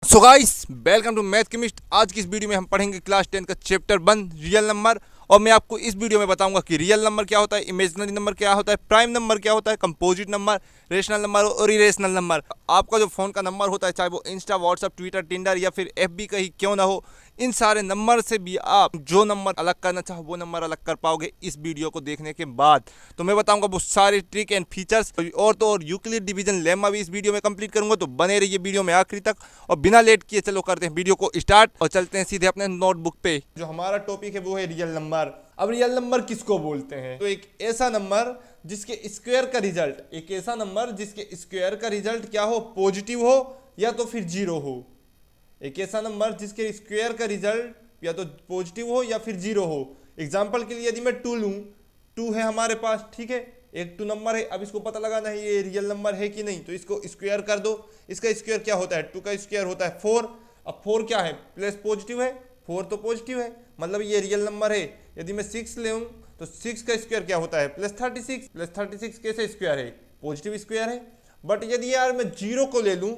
So guys, welcome to Math Chemist. आज की इस वीडियो में हम पढ़ेंगे क्लास 10 का चैप्टर 1 रियल नंबर। और मैं आपको इस वीडियो में बताऊंगा कि रियल नंबर क्या होता है, इमेजिनरी नंबर क्या होता है, प्राइम नंबर क्या होता है, कंपोजिट नंबर, रेशनल नंबर और इरेशनल नंबर। आपका जो फ़ोन का नंबर होता है, चाहे वो इंस्टा, व्हाट्सअप, ट्विटर, टिंडर या फिर FB का ही क्यों ना हो, इन सारे नंबर से भी आप जो नंबर अलग करना चाहो वो नंबर अलग कर पाओगे इस वीडियो को देखने के बाद। तो मैं बताऊंगा वो सारे ट्रिक एंड फीचर्स और तो और यूक्लिड डिवीजन लेमा भी इस वीडियो में कंप्लीट करूंगा। तो बने रहिए वीडियो में आखिरी तक। और बिना लेट किए चलो करते हैं वीडियो को स्टार्ट और चलते हैं सीधे अपने नोटबुक पे। जो हमारा टॉपिक है वो है रियल नंबर। अब रियल नंबर किसको बोलते हैं? तो एक ऐसा नंबर जिसके स्क्वायर का रिजल्ट क्या हो, पॉजिटिव हो या तो फिर जीरो हो। एक ऐसा नंबर जिसके स्क्वायर का रिजल्ट या तो पॉजिटिव हो या फिर जीरो हो। एग्जांपल के लिए यदि मैं 2 लूं, 2 है हमारे पास, ठीक है, एक 2 नंबर है। अब इसको पता लगाना है ये रियल नंबर है कि नहीं, तो इसको स्क्वायर कर दो। इसका स्क्वायर क्या होता है? 2 का स्क्वायर होता है 4। अब 4 क्या है? प्लस पॉजिटिव है, 4 तो पॉजिटिव है, मतलब ये रियल नंबर है। यदि मैं 6 लूं तो 6 का स्क्वायर क्या होता है? प्लस 36। प्लस 36 कैसे स्क्वायर है? पॉजिटिव स्क्वायर है। बट यदि यार मैं 0 को ले लूं,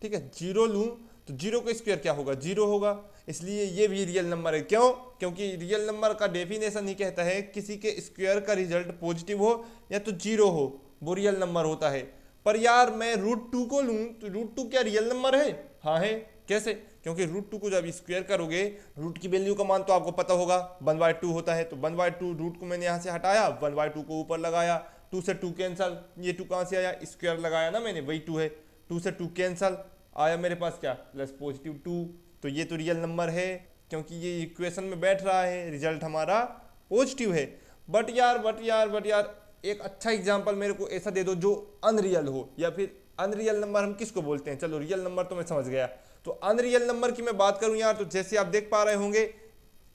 ठीक है, 0 लूं तो 0 का स्क्वायर क्या होगा? 0 होगा। इसलिए ये भी रियल नंबर है। क्यों? क्योंकि रियल नंबर का डेफिनेशन ही कहता है किसी के स्क्वायर का रिजल्ट पॉजिटिव हो या तो 0 हो, वो रियल नंबर होता है। पर यार मैं √2 को लूं तो √2 क्या रियल नंबर है? हाँ है। कैसे? क्योंकि √2 को जब स्क्वायर करोगे, रूट की वैल्यू का मान तो आपको पता होगा 1/2 होता है। तो 1/2 रूट को मैंने यहाँ से हटाया, 1/2 को ऊपर लगाया, 2 से 2 कैंसल। ये 2 कहाँ से आया? स्क्वायर लगाया ना मैंने, वही 2 है। 2 से 2 कैंसल, आया मेरे पास क्या? Plus positive 2। तो ये तो रियल नंबर है क्योंकि ये इक्वेशन में बैठ रहा है, रिजल्ट हमारा पॉजिटिव है। बट यार एक अच्छा एग्जांपल मेरे को ऐसा दे दो जो अनरियल हो, या फिर अनरियल नंबर हम किसको बोलते हैं? चलो रियल नंबर तो मैं समझ गया। तो अनरियल नंबर की मैं बात करूं यार, तो जैसे आप देख पा रहे होंगे,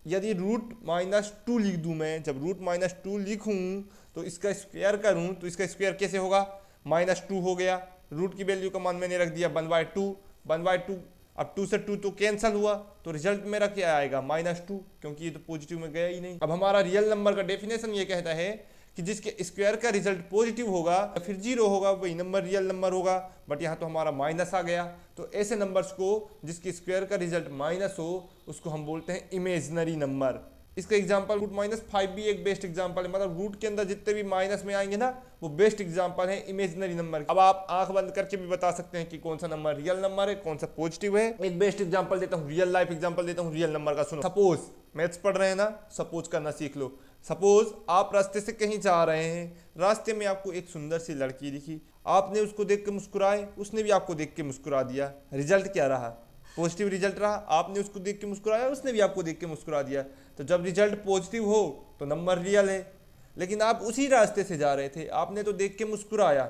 यदि √-2 लिख दूं मैं, जब √-2 लिखूं तो इसका स्क्वायर करूं तो इसका स्क्वायर कैसे होगा? -2 हो गया। रूट की वैल्यू का मान मैंने रख दिया 1/2। अब 2 से 2 तो कैंसिल हुआ, तो रिजल्ट मेरा क्या आएगा? -2, क्योंकि ये तो पॉजिटिव में गया ही नहीं। अब हमारा रियल नंबर का डेफिनेशन ये कहता है कि जिसके स्क्वायर का रिजल्ट पॉजिटिव होगा या फिर 0 होगा वही नंबर रियल नंबर होगा। बट यहाँ तो हमारा माइनस आ गया, तो ऐसे नंबर्स को जिसके स्क्वायर का रिजल्ट माइनस हो उसको हम बोलते हैं इमेजिनरी नंबर। इसका एग्जांपल √-5 भी एक बेस्ट एग्जांपल है। मतलब रूट के अंदर जितने भी माइनस में आएंगे ना, वो बेस्ट एग्जांपल है इमेजिनरी नंबर। अब आप आंख बंद करके भी बता सकते हैं कि कौन सा नंबर रियल नंबर है, कौन सा पॉजिटिव है। एक बेस्ट एग्जांपल देता हूँ, रियल लाइफ एग्जांपल देता हूँ रियल नंबर का। सुनो, सपोज मैथ्स पढ़ रहे हैं ना, सपोज करना सीख लो। सपोज आप रास्ते से कहीं जा रहे हैं, रास्ते में आपको एक सुंदर सी लड़की दिखी, आपने उसको देख के मुस्कुराए, उसने भी आपको देख के मुस्कुरा दिया। रिजल्ट क्या रहा? पॉजिटिव रिजल्ट रहा। आपने उसको देख के मुस्कुराया, उसने भी आपको देख के मुस्कुरा दिया। तो जब रिजल्ट पॉजिटिव हो तो नंबर रियल है। लेकिन आप उसी रास्ते से जा रहे थे, आपने तो देख के मुस्कुराया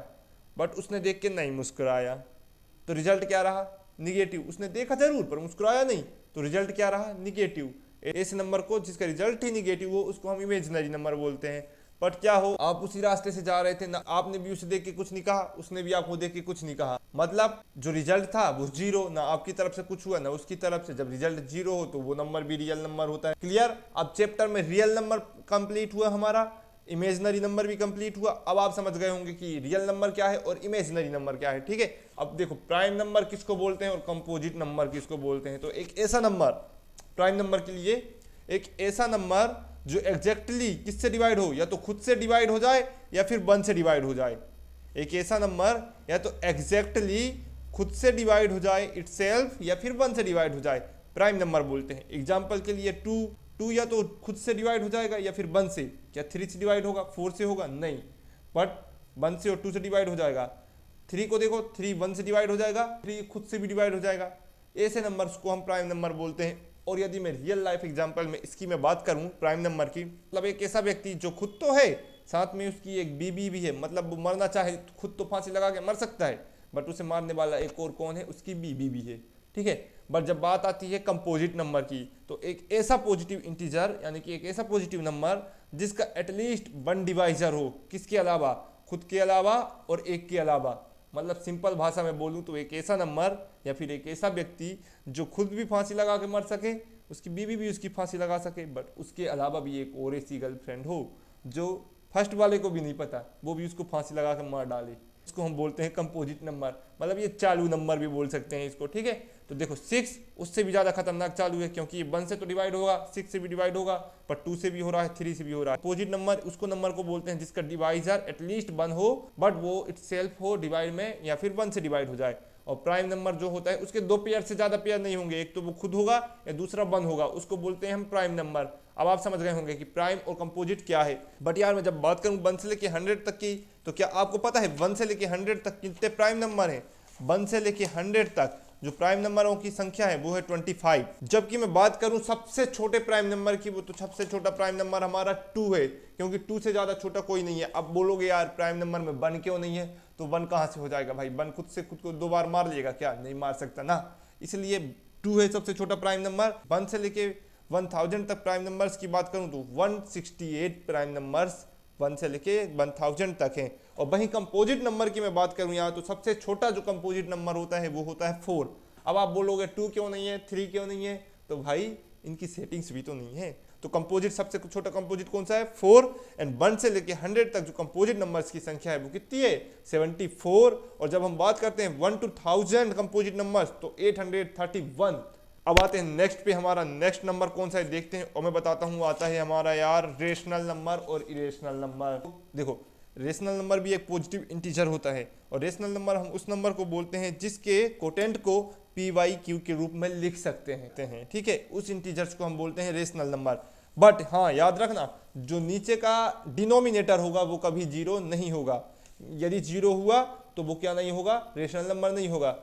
बट उसने देख के नहीं मुस्कुराया, तो रिजल्ट क्या रहा? निगेटिव। उसने देखा जरूर पर मुस्कुराया नहीं, तो रिजल्ट क्या रहा? निगेटिव। ऐसे नंबर को जिसका रिजल्ट ही निगेटिव हो उसको हम इमेजिनरी नंबर बोलते हैं। बट क्या हो, आप उसी रास्ते से जा रहे थे ना, आपने भी उसे देख के कुछ नहीं कहा, उसने भी आपको देख के कुछ नहीं कहा, मतलब जो रिजल्ट था वो 0, ना आपकी तरफ से कुछ हुआ ना उसकी तरफ से। जब रिजल्ट 0 हो तो वो नंबर भी रियल नंबर होता है। क्लियर? अब चैप्टर में रियल नंबर कंप्लीट हुआ हमारा, इमेजिनरी नंबर भी कंप्लीट हुआ। अब आप समझ गए होंगे कि रियल नंबर क्या है और इमेजिनरी नंबर क्या है, ठीक है। अब देखो, प्राइम नंबर किसको बोलते हैं और कंपोजिट नंबर किसको बोलते हैं। तो एक ऐसा नंबर, प्राइम नंबर के लिए एक ऐसा नंबर जो एग्जैक्टली किससे डिवाइड हो, या तो खुद से डिवाइड हो जाए या फिर 1 से डिवाइड हो जाए। एक ऐसा नंबर या तो एग्जैक्टली खुद से डिवाइड हो जाए इटसेल्फ, या फिर 1 से डिवाइड हो जाए, प्राइम नंबर बोलते हैं। एग्जांपल के लिए 2 या तो खुद से डिवाइड हो जाएगा या फिर 1 से। क्या 3 से डिवाइड होगा? 4 से होगा? नहीं, बट 1 से और 2 से डिवाइड हो जाएगा। 3 को देखो, 3 1 से डिवाइड हो जाएगा, 3 खुद से भी डिवाइड हो जाएगा। ऐसे नंबर्स को हम प्राइम नंबर बोलते हैं। और यदि मैं रियल लाइफ एग्जांपल में इसकी मैं बात करूं प्राइम नंबर की, मतलब एक ऐसा व्यक्ति जो खुद तो है, साथ में उसकी एक बीबी भी है, मतलब वो मरना चाहे खुद तो फांसी लगा के मर सकता है, बट उसे मारने वाला एक और कौन है? उसकी बीबी भी है, ठीक है। बट जब बात आती है कंपोजिट नंबर की, तो एक ऐसा पॉजिटिव इंटीजर, यानी कि एक ऐसा पॉजिटिव नंबर जिसका एटलीस्ट 1 डिवाइजर हो, किसके अलावा? खुद के अलावा और एक के अलावा। मतलब सिंपल भाषा में बोलूं तो एक ऐसा नंबर या फिर एक ऐसा व्यक्ति जो खुद भी फांसी लगा के मर सके, उसकी बीवी भी उसकी फांसी लगा सके, बट उसके अलावा भी एक और ऐसी गर्लफ्रेंड हो जो फर्स्ट वाले को भी नहीं पता, वो भी उसको फांसी लगा के मार डाले। इसको हम बोलते हैं कंपोजिट नंबर, मतलब ये चालू नंबर भी बोल सकते हैं इसको, ठीक है। तो देखो 6 उससे भी ज़्यादा खतरनाक चालू है, क्योंकि ये 1 से तो डिवाइड होगा, 6 से भी डिवाइड होगा, पर 2 से भी हो रहा है, 3 से भी हो रहा है। कंपोजिट नंबर उसको नंबर को बोलते हैं जिसका डिवाइजर एटलीस्ट 1 हो, बट वो इटसेल्फ हो डिवाइड में, या फिर 1 से डिवाइड हो जाए। और प्राइम नंबर जो होता है उसके 2 पेयर से ज़्यादा पेयर नहीं होंगे, एक तो वो खुद होगा या दूसरा 1 होगा, उसको बोलते हैं हम प्राइम नंबर। अब आप समझ गए होंगे कि प्राइम और कंपोजिट क्या है। बट यार मैं जब बात करूं 1 से लेके 100 तक की, तो क्या आपको पता है 1 से लेके 100 तक कितने प्राइम नंबर हैं? 1 से लेके 100 तक जो प्राइम नंबरों की संख्या है वो है 25। जबकि मैं बात करूं सबसे छोटे प्राइम नंबर की, वो तो सबसे छोटा प्राइम नंबर हमारा 2 है, क्योंकि 2 से ज़्यादा छोटा कोई नहीं है। अब बोलोगे यार प्राइम नंबर में 1 क्यों नहीं है? तो 1 कहाँ से हो जाएगा भाई? 1 खुद से खुद को 2 बार मार लेगा क्या? नहीं मार सकता ना, इसलिए 2 है सबसे छोटा प्राइम नंबर। 1 से लेके 1000 तक प्राइम नंबर्स की बात करूं तो 168 प्राइम नंबर्स 1 से लेके 1000 तक हैं। और वहीं कंपोजिट नंबर की मैं बात करूं यहाँ, तो सबसे छोटा जो कंपोजिट नंबर होता है वो होता है 4। अब आप बोलोगे 2 क्यों नहीं है, 3 क्यों नहीं है? तो भाई इनकी सेटिंग्स भी तो नहीं है। तो कंपोजिट सबसे छोटा कंपोजिट कौन सा है? 4। एंड 1 से लेके 100 तक जो कंपोजिट नंबर्स की संख्या है वो कितनी है? 74। और जब हम बात करते हैं 1 to 1000 कंपोजिट नंबर्स तो 831। अब आते हैं नेक्स्ट पे, हमारा नेक्स्ट नंबर कौन सा है देखते हैं, और मैं बताता हूँ आता है हमारा यार रेशनल नंबर और इरेशनल नंबर। देखो रेशनल नंबर भी एक पॉजिटिव इंटीजर होता है, और रेशनल नंबर हम उस नंबर को बोलते हैं जिसके कोटेंट को PYQ के रूप में लिख सकते हैं, ठीक है। उस इंटीजर्स को हम बोलते हैं रेशनल नंबर। बट हाँ याद रखना, जो नीचे का डिनोमिनेटर होगा वो कभी 0 नहीं होगा। यदि 0 हुआ तो वो क्या नहीं होगा? रेशनल नंबर नहीं होगा।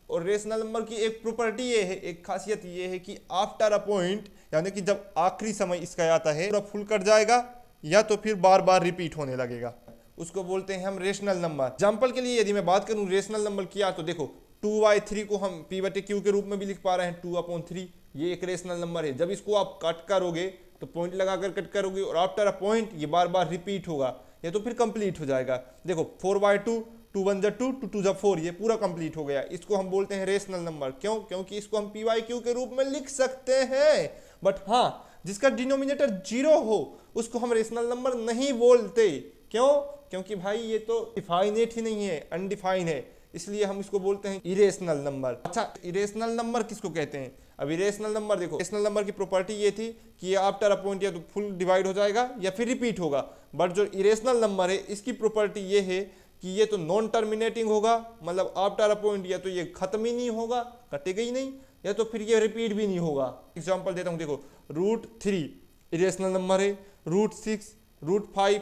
और रेशनल नंबर की एक प्रॉपर्टी ये है, एक खासियत ये है कि आफ्टर अ पॉइंट, यानी कि जब आखिरी समय इसका आता है पूरा फुल कट जाएगा या तो फिर बार बार रिपीट होने लगेगा, उसको बोलते हैं हम रेशनल नंबर। एग्जांपल के लिए यदि मैं बात करूं रेशनल नंबर किया, तो देखो 2/3 को हम P/Q के रूप में भी लिख पा रहे हैं, 2/3। ये एक रेशनल नंबर है। जब इसको आप कट करोगे तो पॉइंट लगाकर कट करोगे, और आफ्टर अ पॉइंट ये बार बार रिपीट होगा या तो फिर कंप्लीट हो जाएगा। देखो 4/2, 2 1 2, 2 2 4, ये पूरा कंप्लीट हो गया। इसको हम बोलते हैं रेशनल नंबर। क्यों? क्योंकि इसको हम PYQ के रूप में लिख सकते हैं। बट हाँ, जिसका डिनोमिनेटर 0 हो उसको हम रेशनल नंबर नहीं बोलते। क्यों? क्योंकि भाई ये तो डिफाइनेट ही नहीं है, अनडिफाइन है, इसलिए हम इसको बोलते हैं इरेशनल नंबर। अच्छा, इरेशनल नंबर किसको कहते हैं? अब इरेशनल नंबर देखो, इरेशनल नंबर की प्रॉपर्टी ये थी कि ये आफ्टर अ पॉइंट या तो फुल डिवाइड हो जाएगा या फिर रिपीट होगा। बट जो इरेशनल नंबर है इसकी प्रॉपर्टी ये है कि ये तो नॉन टर्मिनेटिंग होगा, मतलब आफ्टर अ पॉइंट या तो ये खत्म ही नहीं होगा, कटेगा ही नहीं, या तो फिर ये रिपीट भी नहीं होगा। एग्जांपल देता हूँ, देखो √3 इरेशनल नंबर है, √6, √5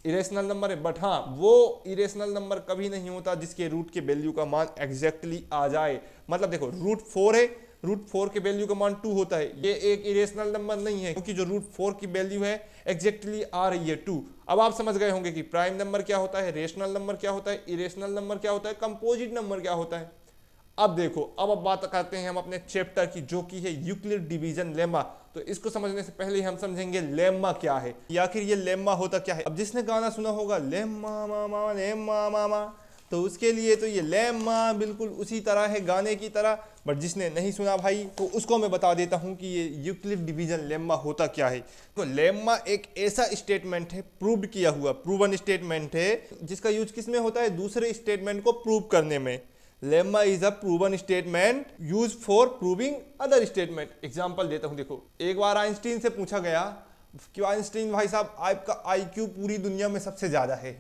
इरेशनल नंबर है। बट हाँ, वो इरेशनल नंबर कभी नहीं होता जिसके रूट के वैल्यू का मान एग्जैक्टली आ जाए। मतलब देखो √4 है, √4 के वैल्यू का मान 2 होता है, ये एक इरेशनल नंबर नहीं है, क्योंकि जो √4 की वैल्यू है एग्जैक्टली आ रही है 2। अब आप समझ गए होंगे कि प्राइम नंबर क्या होता है, रेशनल नंबर क्या होता है, इरेशनल नंबर क्या होता है, कंपोजिट नंबर क्या होता है। अब देखो, अब बात करते हैं हम अपने चैप्टर की, जो कि है यूक्लिड डिवीजन लेमा। तो इसको समझने से पहले हम समझेंगे लेम्मा क्या है, या आखिर ये लेम्मा होता क्या है। अब जिसने गाना सुना होगा लेम्मा मामा लेम्मा मामा, तो उसके लिए तो ये लेम्मा बिल्कुल उसी तरह है, गाने की तरह। बट जिसने नहीं सुना भाई, तो उसको मैं बता देता हूँ कि ये यूक्लिड डिवीजन लेम्मा होता क्या है। तो लेम्मा एक ऐसा स्टेटमेंट है, प्रूव्ड किया हुआ, प्रूवन स्टेटमेंट है, जिसका यूज किस में होता है? दूसरे स्टेटमेंट को प्रूव करने में। Lemma is a proven statement use for proving other statement. Example देता हूँ, देखो एक बार आइंस्टीन से पूछा गया कि आइंस्टीन भाई साहब, आपका IQ पूरी दुनिया में सबसे ज्यादा है,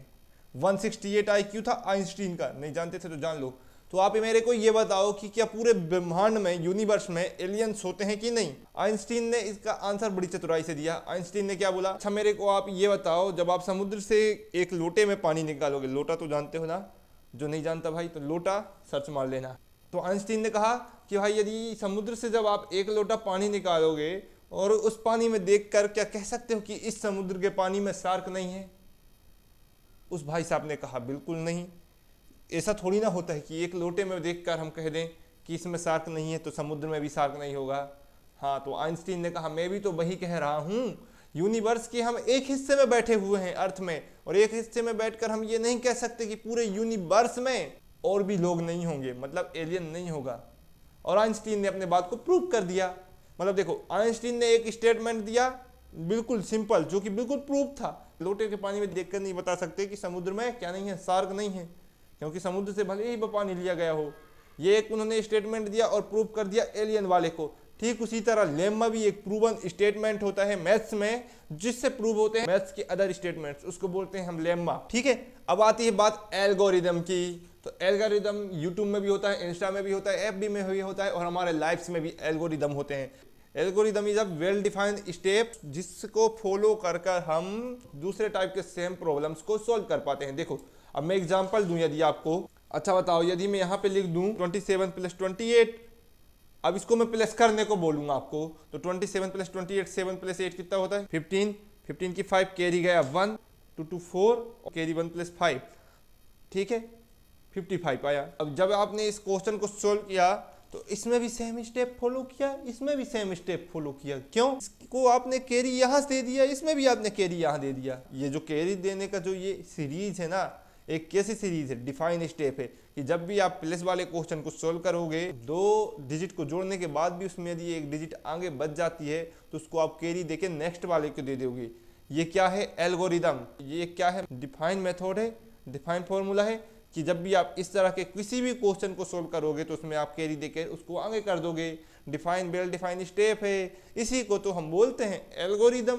168 IQ था आइंस्टीन का, नहीं जानते थे तो जान लो। तो आप मेरे को ये बताओ कि क्या पूरे ब्रह्मांड में, यूनिवर्स में एलियंस होते हैं कि नहीं? आइंस्टीन ने इसका आंसर बड़ी चतुराई से दिया। आइंस्टीन ने क्या बोला? अच्छा मेरे को आप ये बताओ, जब आप समुद्र से एक लोटे में पानी निकालोगे, लोटा तो जानते हो ना, जो नहीं जानता भाई तो लोटा सर्च मार लेना। तो आइंस्टीन ने कहा कि भाई यदि समुद्र से जब आप एक लोटा पानी निकालोगे और उस पानी में देखकर क्या कह सकते हो कि इस समुद्र के पानी में शार्क नहीं है? उस भाई साहब ने कहा बिल्कुल नहीं, ऐसा थोड़ी ना होता है कि एक लोटे में देखकर हम कह दें कि इसमें शार्क नहीं है तो समुद्र में भी शार्क नहीं होगा। हाँ, तो आइंस्टीन ने कहा मैं भी तो वही कह रहा हूँ, यूनिवर्स के हम एक हिस्से में बैठे हुए हैं अर्थ में, और एक हिस्से में बैठकर हम ये नहीं कह सकते कि पूरे यूनिवर्स में और भी लोग नहीं होंगे, मतलब एलियन नहीं होगा। और आइंस्टीन ने अपने बात को प्रूव कर दिया। मतलब देखो, आइंस्टीन ने एक स्टेटमेंट दिया बिल्कुल सिंपल, जो कि बिल्कुल प्रूफ था। लोटे के पानी में देखकर नहीं बता सकते कि समुद्र में क्या नहीं है, शार्क नहीं है, क्योंकि समुद्र से भले ही पानी लिया गया हो। ये एक उन्होंने स्टेटमेंट दिया और प्रूव कर दिया एलियन वाले को। ठीक उसी तरह लेम्मा भी एक प्रूवन स्टेटमेंट होता है मैथ्स में, जिससे प्रूव होते हैं मैथ्स के अदर स्टेटमेंट्स, उसको बोलते हैं हम लेम्मा। ठीक है, अब आती है बात एल्गोरिदम की। तो एल्गोरिदम यूट्यूब में भी होता है, इंस्टा में भी होता है, एफबी में भी होता है, और हमारे लाइफ्स में भी एल्गोरिदम होते हैं। Algorithm is a well defined step जिसको फॉलो कर कर हम दूसरे टाइप के सेम प्रॉब्लम्स को सॉल्व कर पाते हैं। देखो अब मैं एग्जांपल दूं यदि आपको, अच्छा बताओ यदि मैं यहाँ पे लिख दूं 27 + 28, अब इसको मैं प्लस करने को बोलूंगा आपको, तो 27 + 28 7 + 8 कितना होता है 15, 15 की 5 कैरी गया 1, 2 2 4 कैरी 1 + 5, ठीक है 55 आया। अब जब आपने इस क्वेश्चन को सोल्व किया तो इसमें भी सेम स्टेप फॉलो किया, इसमें भी सेम स्टेप फॉलो किया। क्यों? इसको आपने कैरी यहाँ दे दिया, इसमें भी आपने कैरी यहाँ दे दिया। ये जो कैरी देने का जो ये सीरीज है ना, एक कैसी सीरीज है, डिफाइन स्टेप है कि जब भी आप प्लस वाले क्वेश्चन को सोल्व करोगे 2 डिजिट को जोड़ने के बाद भी उसमें यदि एक डिजिट आगे बच जाती है तो उसको आप कैरी देके नेक्स्ट वाले को दे दोगे। ये क्या है? एल्गोरिदम। ये क्या है? डिफाइन मेथड है, डिफाइन फॉर्मूला है कि जब भी आप इस तरह के किसी भी क्वेश्चन को सोल्व करोगे तो उसमें आप कैरी देके उसको आगे कर दोगे। डिफाइन वेल डिफाइन स्टेप है, इसी को तो हम बोलते हैं एल्गोरिदम।